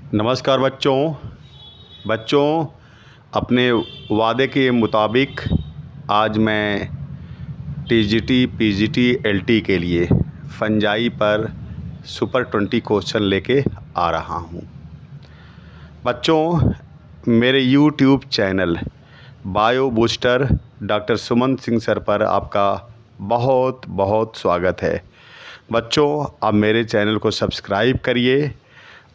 नमस्कार बच्चों अपने वादे के मुताबिक आज मैं टीजीटी पीजीटी एलटी के लिए फंजाई पर सुपर 20 क्वेश्चन लेके आ रहा हूँ। बच्चों, मेरे YouTube channel bio booster doctor Suman Singh sir पर आपका बहुत बहुत स्वागत है। बच्चों, आप मेरे चैनल को सब्सक्राइब करिए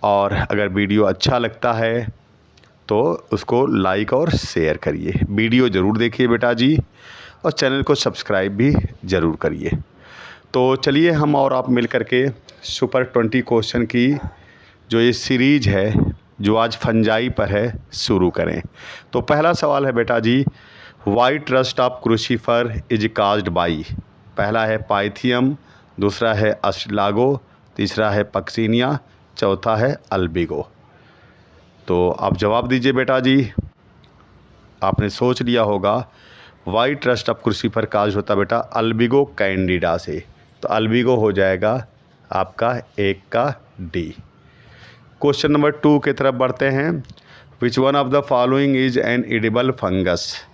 और अगर वीडियो अच्छा लगता है तो उसको लाइक और शेयर करिए। वीडियो ज़रूर देखिए बेटा जी, और चैनल को सब्सक्राइब भी ज़रूर करिए। तो चलिए हम और आप मिल कर के सुपर 20 क्वेश्चन की जो ये सीरीज है जो आज फंजाई पर है शुरू करें। तो पहला सवाल है बेटा जी, white rust of crucifer is caused by. पहला है पाइथियम, दूसरा है अस्टिलागो, तीसरा है पक्सिनिया, चौथा है अल्बिगो। तो आप जवाब दीजिए बेटा जी। आपने सोच लिया होगा वाइट रस्ट ऑफ क्रूसीफर काज होता बेटा अल्बिगो कैंडिडा से, तो अल्बिगो हो जाएगा आपका एक का डी। क्वेश्चन नंबर 2 की तरफ बढ़ते हैं। विच one of the following is an edible fungus.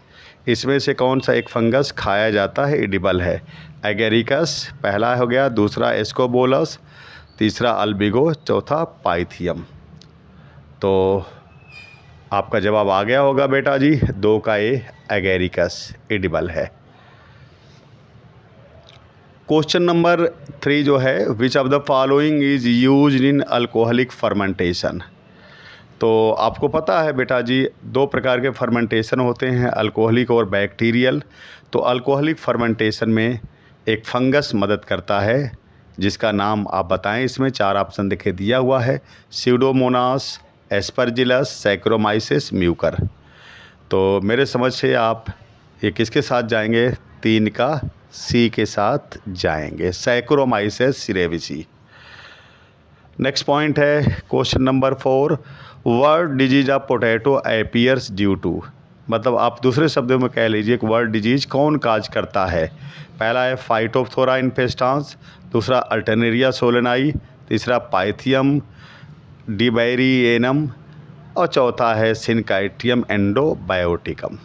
इसमें से कौन सा एक फंगस खाया जाता है, एडिबल है। एगेरिकस पहला हो गया, दूसरा एस्कोबोलस, तीसरा अल्बिगो, चौथा पाइथियम। तो आपका जवाब आ गया होगा बेटा जी, 2 का ए एगेरिकस एडिबल है। क्वेश्चन नंबर 3 जो है, which of the following is used in alcoholic fermentation. तो आपको पता है बेटा जी 2 प्रकार के फर्मेंटेशन होते हैं, अल्कोहलिक और बैक्टीरियल। तो अल्कोहलिक फर्मेंटेशन में एक फंगस मदद करता है जिसका नाम आप बताएं। इसमें 4 ऑप्शन दिखे दिया हुआ है, स्यूडोमोनास, एस्परजिलस, सैक्रोमाइसिस, म्यूकर। तो मेरे समझ से आप ये किसके साथ जाएंगे, 3 का सी के साथ जाएंगे, सैक्रोमाइसिस सिरेविसी। नेक्स्ट पॉइंट है question number 4, wart disease of potato appears due to. मतलब आप दूसरे शब्दों में कह लीजिए कि वर्ड डिजीज कौन काज करता है। पहला है फाइटोप्थोरा इन्फेस्टांस, दूसरा अल्टरनेरिया सोलेनाई, तीसरा पाइथियम डिबैरिएनम और चौथा है सिनकाइटियम एंडोबायोटिकम।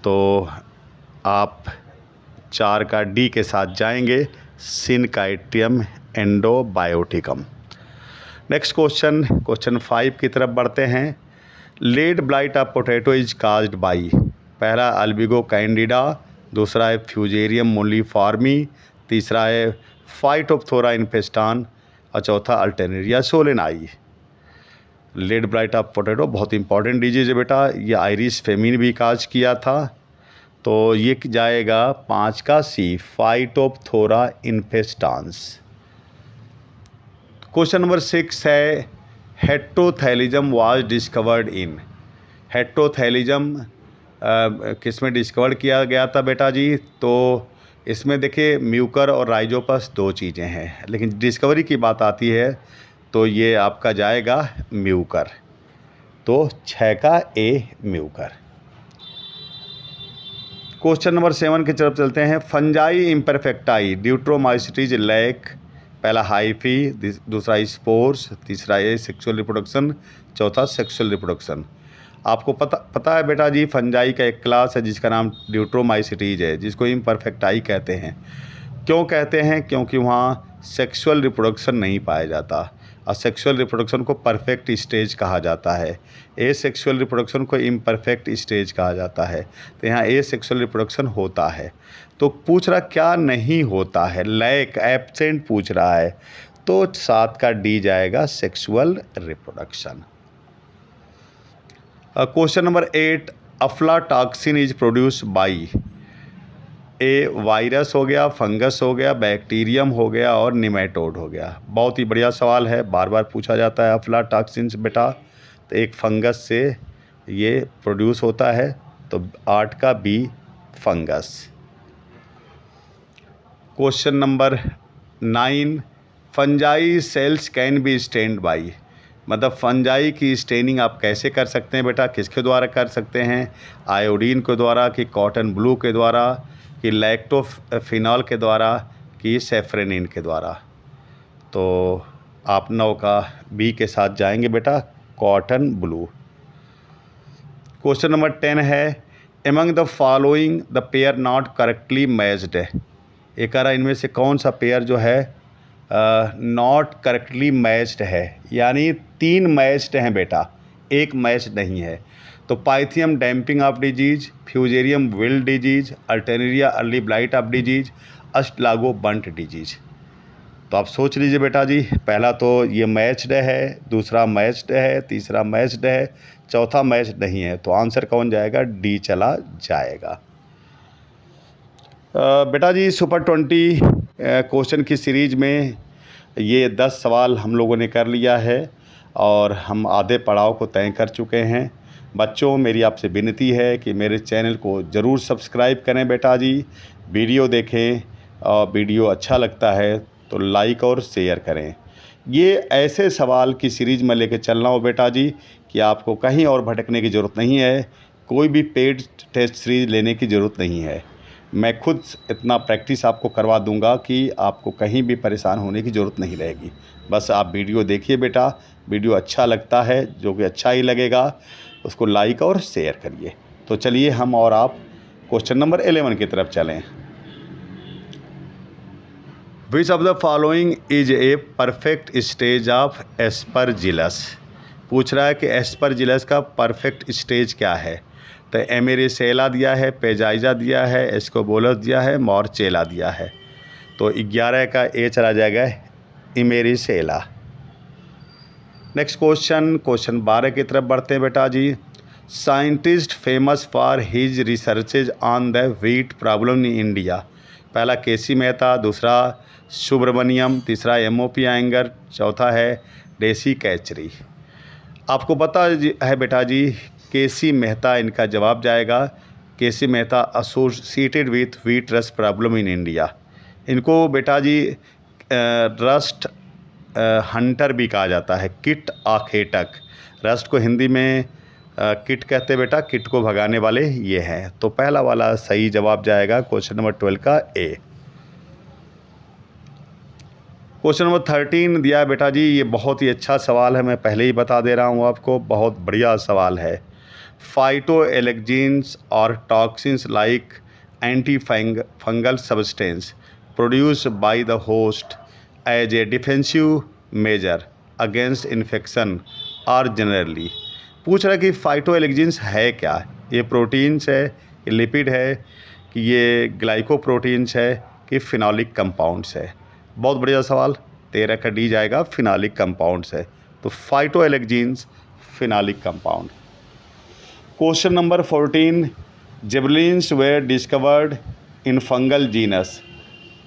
तो आप 4 का डी के साथ जाएंगे, सिनकाइटियम एंडोबायोटिकम। नेक्स्ट क्वेश्चन 5 की तरफ बढ़ते हैं। Late blight of potato is caused by. पहला अल्बिगो कैंडिडा, दूसरा है फ्यूजेरियम मोलिफॉर्मी, तीसरा है फाइटोप्थोरा इन्फेस्टान और चौथा alternaria solani. Late blight of potato बहुत इंपॉर्टेंट डिजीज है बेटा, ये आयरिश फेमिन भी काज किया था। तो ये जाएगा 5 का सी, फाइटोप्थोरा इन्फेस्टांस। क्वेश्चन नंबर 6 है, heterothallism was discovered in. Heterothallism किस में डिस्कवर किया गया था बेटा जी। तो इसमें देखिए म्यूकर और राइजोपस 2 चीज़ें हैं, लेकिन डिस्कवरी की बात आती है तो ये आपका जाएगा म्यूकर। तो 6 का ए म्यूकर। क्वेश्चन नंबर 7 की तरफ चलते हैं। Fungi imperfecti deuteromycetes lack. पहला हाइफी, दूसरा स्पोर्स, तीसरा है सेक्सुअल रिप्रोडक्शन, चौथा सेक्सुअल रिप्रोडक्शन। आपको पता है बेटा जी फंजाई का एक क्लास है जिसका नाम ड्यूट्रोमाइसिटीज है, जिसको इम्परफेक्टाई कहते हैं। क्यों कहते हैं, क्योंकि वहाँ सेक्सुअल रिप्रोडक्शन नहीं पाया जाता और सेक्सुअल रिप्रोडक्शन को परफेक्ट स्टेज कहा जाता है, ए सेक्सुअल रिप्रोडक्शन को इम्परफेक्ट स्टेज कहा जाता है। तो यहाँ ए सेक्सुअल रिप्रोडक्शन होता है। तो पूछ रहा क्या नहीं होता है, लैक एब्सेंट पूछ रहा है, तो 7 का डी जाएगा sexual reproduction. Question number 8, aflatoxin is produce by. A virus हो गया, फंगस हो गया, बैक्टीरियम हो गया और निमेटोड हो गया। बहुत ही बढ़िया सवाल है, बार बार पूछा जाता है अफ्लाटॉक्सिन बेटा। तो एक फंगस से ये प्रोड्यूस होता है, तो 8 का B fungus. Question number 9, fungi cells can be stained by. मतलब फंजाई की स्टेनिंग आप कैसे कर सकते हैं बेटा, किसके द्वारा कर सकते हैं, आयोडीन के द्वारा कि कॉटन ब्लू के द्वारा कि लैक्टोफिनॉल के द्वारा कि सेफ्रेनिन के द्वारा। तो आप 9 का बी के साथ जाएंगे बेटा, कॉटन ब्लू। क्वेश्चन नंबर 10 है, among the following the pair not correctly matched है। ये कह रहा इनमें से कौन सा पेयर जो है नॉट करेक्टली मैच्ड है, यानी 3 मैच्ड हैं बेटा, 1 मैच नहीं है। तो Pythium damping off disease, Fusarium wilt disease, Alternaria early blight of disease, Ustilago bunt disease. तो आप सोच लीजिए बेटा जी, पहला तो ये मैच्ड है, दूसरा मैच्ड है, तीसरा मैच्ड है, चौथा मैच नहीं है। तो आंसर कौन जाएगा, डी चला जाएगा। बेटा जी सुपर 20 क्वेश्चन की सीरीज़ में ये 10 सवाल हम लोगों ने कर लिया है और हम आधे पड़ाव को तय कर चुके हैं। बच्चों, मेरी आपसे विनती है कि मेरे चैनल को ज़रूर सब्सक्राइब करें बेटा जी, वीडियो देखें और वीडियो अच्छा लगता है तो लाइक और शेयर करें। ये ऐसे सवाल की सीरीज़ में लेकर चलना हो बेटा जी कि आपको कहीं और भटकने की ज़रूरत नहीं है, कोई भी पेड टेस्ट सीरीज़ लेने की ज़रूरत नहीं है। मैं खुद इतना प्रैक्टिस आपको करवा दूंगा कि आपको कहीं भी परेशान होने की ज़रूरत नहीं रहेगी। बस आप वीडियो देखिए बेटा, वीडियो अच्छा लगता है, जो कि अच्छा ही लगेगा, उसको लाइक और शेयर करिए। तो चलिए हम और आप क्वेश्चन नंबर 11 की तरफ चलें। Which of the following is a perfect stage of Aspergillus. पूछ रहा है कि एस्परजिलस का परफेक्ट स्टेज क्या है। तो एमेरिसेला दिया है, पेजाइजा दिया है, एस्कोबोलस दिया है, मॉर्चेला दिया है। तो 11 का ए चला जाएगा, इमेरिसेला। नेक्स्ट क्वेश्चन, क्वेश्चन 12 की तरफ बढ़ते हैं बेटा जी। Scientist famous for his researches on the wheat problem in India. पहला केसी मेहता, दूसरा सुब्रमण्यम, तीसरा एमओपी अयंगर, चौथा है डेसी कैचरी। आपको पता है बेटा जी, केसी मेहता इनका जवाब जाएगा। KC Mehta associated with wheat rust problem in India. इनको बेटा जी रस्ट हंटर भी कहा जाता है, किट आखेटक। रस्ट को हिंदी में किट कहते हैं बेटा, किट को भगाने वाले ये हैं। तो पहला वाला सही जवाब जाएगा क्वेश्चन नंबर 12 का ए। क्वेश्चन नंबर 13 दिया है बेटा जी, ये बहुत ही अच्छा सवाल है, मैं पहले ही बता दे रहा हूँ आपको, बहुत बढ़िया सवाल है। फाइटोएलेक्जिन्स और toxins like anti fungal substance produce by the host as a defensive measure against infection are generally. पूछ रहा है कि फाइटोएलेक्जिन्स है क्या। ये प्रोटीन्स है, ये लिपिड है, कि ये ग्लाइकोप्रोटीन्स है, कि फिनोलिक कंपाउंड्स है। बहुत बढ़िया सवाल। 13 का डी जाएगा, फिनोलिक कंपाउंड्स है। तो phytoalexins phenolic compound. Question number 14, gibberellins were discovered in fungal genus.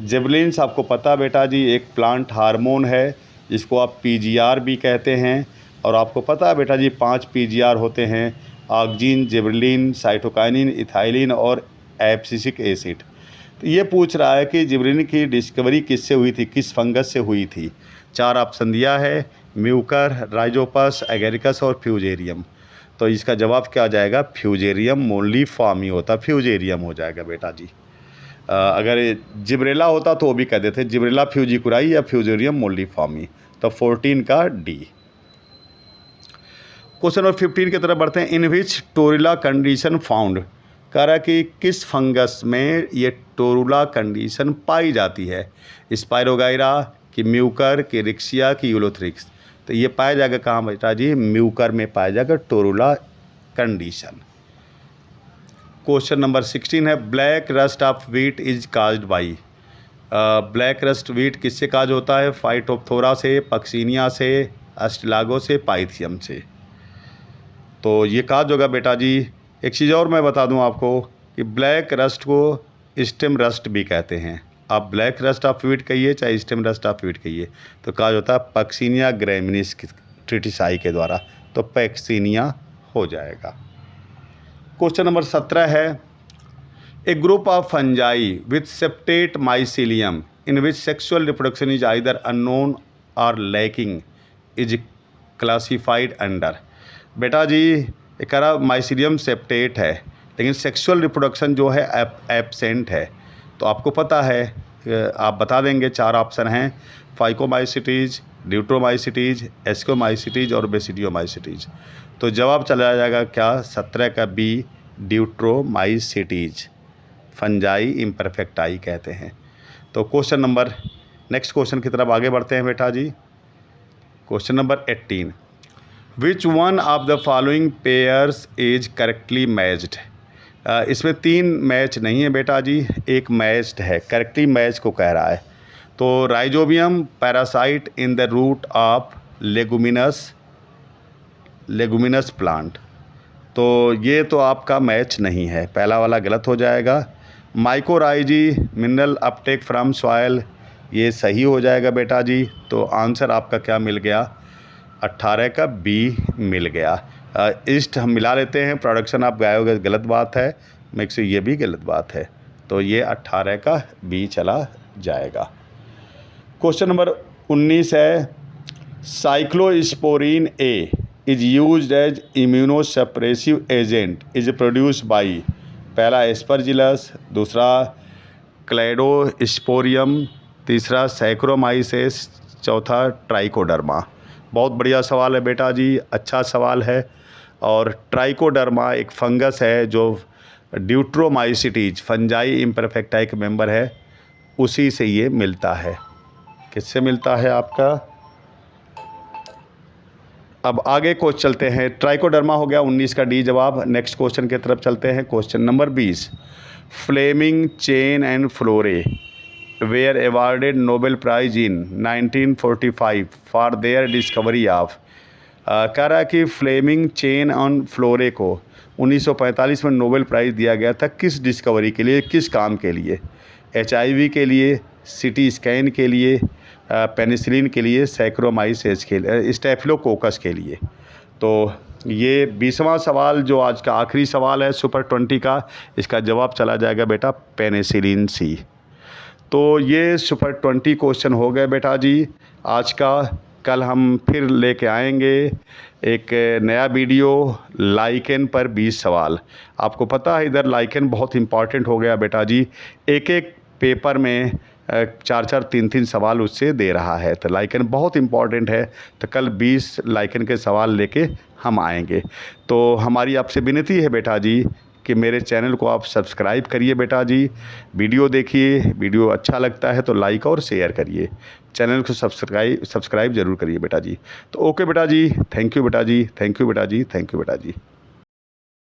Gibberellins आपको पता बेटा जी एक प्लांट हार्मोन है, जिसको आप पीजीआर भी कहते हैं। और आपको पता है बेटा जी 5 पीजीआर होते हैं, ऑक्जीन, जिबरेलिन, साइटोकाइनिन, इथाइलिन और एब्सिसिक एसिड। तो ये पूछ रहा है कि जिबरेलिन की डिस्कवरी किससे हुई थी, किस फंगस से हुई थी। 4 ऑप्शन दिया है, म्यूकर, राइजोपस, एगेरिकस और फ्यूजेरियम। तो इसका जवाब क्या आ जाएगा, फ्यूजेरियम मोलिफॉर्मी होता, फ्यूजेरियम हो जाएगा बेटा जी। अगर जिब्रेला होता तो वो भी कह देते जिब्रेला फ्यूजिकुराई या फ्यूजेरियम मोलिफॉर्मी। तो 14 का डी। क्वेश्चन नंबर 15 की तरफ बढ़ते हैं। इन विच टोरुला कंडीशन फाउंड। कह रहा है कि किस फंगस में ये टोरुला कंडीशन पाई जाती है, स्पाइरोगाइरा, कि म्यूकर, कि रिक्सिया, कि यूलोथ्रिक्स। तो ये पाया जाएगा कहाँ बेटा जी, म्यूकर में पाया जाएगा टोरुला कंडीशन। क्वेश्चन नंबर 16 है, black rust of wheat is caused by. Black rust wheat किससे काज होता है, फाइटोप्थोरा से, पक्सीनिया से, अस्टिलागो से, पाइथियम से। तो ये काज होगा बेटा जी। एक चीज़ और मैं बता दूं आपको कि ब्लैक रस्ट को स्टेम रस्ट भी कहते हैं। आप ब्लैक रस्ट ऑफ व्हीट कहिए चाहे स्टेम रस्ट ऑफ व्हीट कहिए, तो काज होता है पक्सीनिया ग्रैमिनिस ट्रिटिसाई के द्वारा। तो पैक्सीनिया हो जाएगा। क्वेश्चन नंबर 17 है, a group of fungi with septate mycelium in which sexual reproduction is either unknown और लैकिंग इज क्लासिफाइड अंडर। बेटा जी एक माइसिलियम सेप्टेट है, लेकिन सेक्सुअल रिप्रोडक्शन जो है एब्सेंट है। तो आपको पता है, आप बता देंगे। 4 ऑप्शन हैं, फाइकोमाइसिटीज, ड्यूट्रोमाइसिटीज, एस्कोमाइसिटीज और बेसिडियोमाइसिटीज। तो जवाब चला जाएगा क्या 17 का बी, ड्यूट्रोमाइसिटीज, फंजाई इम्परफेक्टाई कहते हैं। तो क्वेश्चन नंबर, नेक्स्ट क्वेश्चन की तरफ आगे बढ़ते हैं बेटा जी। Question number 18, which one of the following pairs is correctly matched. इसमें 3 मैच नहीं है बेटा जी, एक मैच्ड है, करेक्टली मैच को कह रहा है। तो rhizobium parasite in the root of leguminous plant, तो ये तो आपका मैच नहीं है, पहला वाला गलत हो जाएगा। माइकोराइजी मिनरल अपटेक फ्रॉम सॉयल, ये सही हो जाएगा बेटा जी। तो आंसर आपका क्या मिल गया, 18 का बी मिल गया। ईस्ट हम मिला लेते हैं, प्रोडक्शन आप गायोगे, गलत बात है, मिक्स ये भी गलत बात है। तो ये 18 का बी चला जाएगा। क्वेश्चन नंबर 19 है, cyclosporin A is used as immunosuppressive agent is produced by, पहला एस्परजिलस, दूसरा क्लैडोस्पोरियम, तीसरा सैक्रोमाइसेस, चौथा ट्राइकोडर्मा। बहुत बढ़िया सवाल है बेटा जी, अच्छा सवाल है। और ट्राइकोडर्मा एक फंगस है जो ड्यूट्रोमाइसिटीज, फंजाई इम्परफेक्टाई के मेंबर है, उसी से ये मिलता है। किससे मिलता है आपका? अब आगे क्वेश्चन चलते हैं। ट्राइकोडर्मा हो गया 19 का डी जवाब। नेक्स्ट क्वेश्चन की तरफ चलते हैं। Question number 20, Fleming, Chain and Florey were awarded Nobel prize in 1945 for their discovery of. कह रहा है कि फ्लेमिंग, चेन एंड फ्लोरे को 1945 में नोबेल प्राइज़ दिया गया था, किस डिस्कवरी के लिए, किस काम के लिए? HIV के लिए, CT स्कैन के लिए, पेनिसिलिन के लिए, सैक्रोमाइसेस के लिए, स्टेफिलोकोकस के लिए। तो ये 20वां सवाल जो आज का आखिरी सवाल है सुपर 20 का, इसका जवाब चला जाएगा बेटा पेनिसिलिन सी। तो ये सुपर 20 क्वेश्चन हो गए बेटा जी आज का। कल हम फिर लेके आएंगे एक नया वीडियो, लाइकेन पर 20 सवाल। आपको पता है इधर लाइकेन बहुत इम्पॉर्टेंट हो गया बेटा जी, एक एक पेपर में 4-4, 3-3 सवाल उससे दे रहा है, तो लाइकेन बहुत इम्पॉर्टेंट है। तो कल 20 लाइकेन के सवाल लेके हम आएंगे। तो हमारी आपसे विनती है बेटा जी कि मेरे चैनल को आप सब्सक्राइब करिए बेटा जी, वीडियो देखिए, वीडियो अच्छा लगता है तो लाइक और शेयर करिए, चैनल को सब्सक्राइब ज़रूर करिए बेटा जी। तो ओके बेटा जी, थैंक यू बेटा जी, थैंक यू बेटा जी, थैंक यू बेटा जी।